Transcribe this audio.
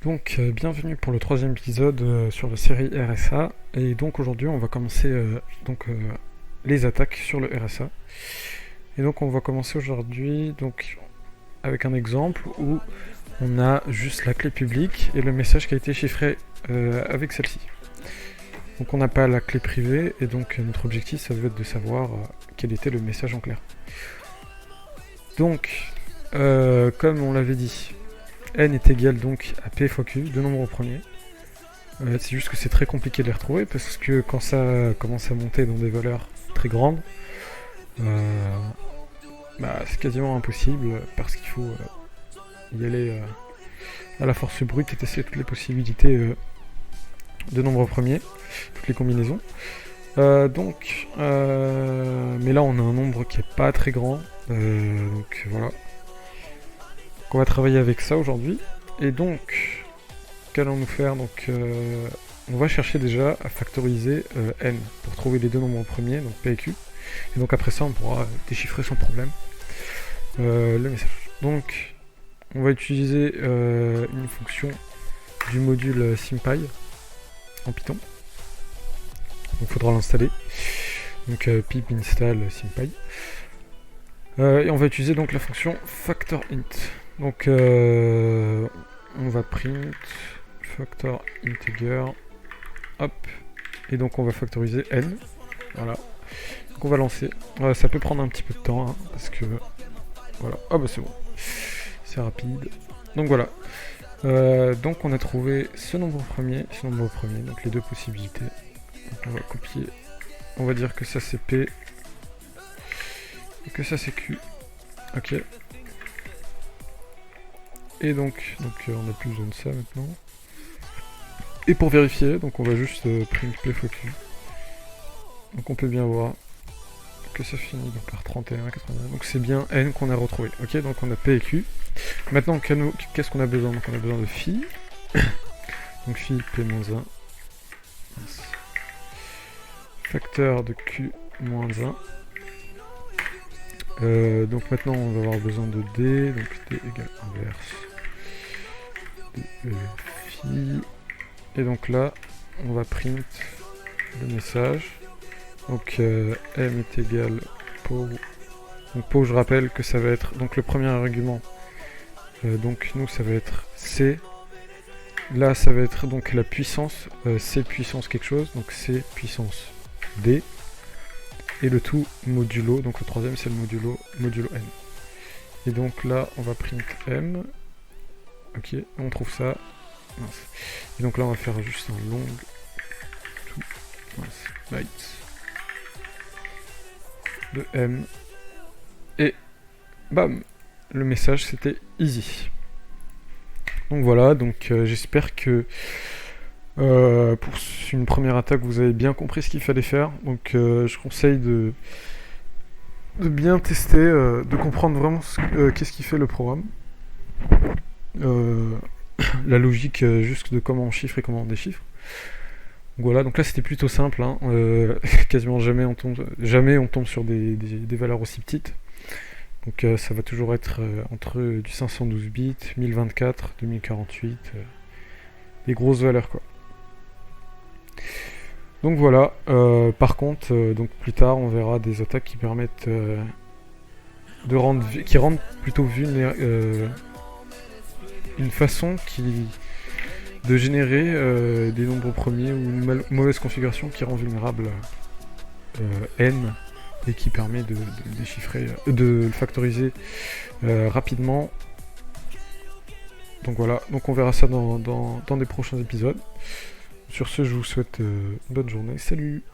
Donc bienvenue pour le troisième épisode sur la série RSA, et donc aujourd'hui on va commencer les attaques sur le RSA. Et donc on va commencer aujourd'hui avec un exemple où on a juste la clé publique et le message qui a été chiffré avec celle-ci. Donc on n'a pas la clé privée, et donc notre objectif ça va être de savoir quel était le message en clair. Donc comme on l'avait dit, n est égal donc à p fois q, deux nombres au premier. C'est juste que c'est très compliqué de les retrouver parce que quand ça commence à monter dans des valeurs très grandes, c'est quasiment impossible parce qu'il faut y aller à la force brute et tester toutes les possibilités de nombres premiers, toutes les combinaisons. Mais là on a un nombre qui est pas très grand, donc voilà. On va travailler avec ça aujourd'hui. Et donc, qu'allons-nous faire? On va chercher déjà à factoriser n pour trouver les deux nombres premiers, donc p et q. Et donc après ça, on pourra déchiffrer sans problème le message. Donc, on va utiliser une fonction du module SymPy en Python. Donc, il faudra l'installer. Donc, pip install SymPy. Et on va utiliser donc la fonction factorInt. Donc on va print factor integer, hop, et donc on va factoriser n, voilà. Donc on va lancer. Ça peut prendre un petit peu de temps, hein, parce que voilà. C'est bon, c'est rapide. Donc voilà. Donc on a trouvé ce nombre premier, donc les deux possibilités. Donc on va copier. On va dire que ça c'est p et que ça c'est q. Ok. Et donc on n'a plus besoin de ça maintenant. Et pour vérifier, donc on va juste print p fois q. Donc on peut bien voir que ça finit donc par 31, 89. Donc c'est bien n qu'on a retrouvé. Ok, donc on a p et q. Maintenant, qu'est-ce qu'on a besoin? Donc on a besoin de phi. Donc phi p-1. Facteur de q-1. Donc maintenant on va avoir besoin de d, donc d égale inverse de phi, et donc là on va print le message. Donc m est égal po. Donc po, je rappelle que ça va être donc le premier argument, donc nous ça va être c, là ça va être donc la puissance, c puissance quelque chose, donc c puissance d, et le tout modulo, donc le troisième c'est le modulo n. Et donc là on va print m, ok, on trouve ça, mince. Et donc là on va faire juste un long to bytes de m, et bam, le message c'était easy. Donc voilà, donc j'espère que pour une première attaque vous avez bien compris ce qu'il fallait faire. Donc je conseille de bien tester, de comprendre vraiment qu'est-ce qui fait le programme, la logique juste de comment on chiffre et comment on déchiffre. Donc voilà, donc là c'était plutôt simple, hein. Quasiment jamais on tombe sur des valeurs aussi petites. Donc ça va toujours être entre du 512 bits, 1024, 2048, des grosses valeurs quoi. Donc voilà, par contre, donc plus tard on verra des attaques qui permettent qui rendent plutôt une façon de générer des nombres premiers, ou une mauvaise configuration qui rend vulnérable n, et qui permet de déchiffrer, de le factoriser rapidement. Donc voilà, donc on verra ça dans des prochains épisodes. Sur ce, je vous souhaite une bonne journée. Salut!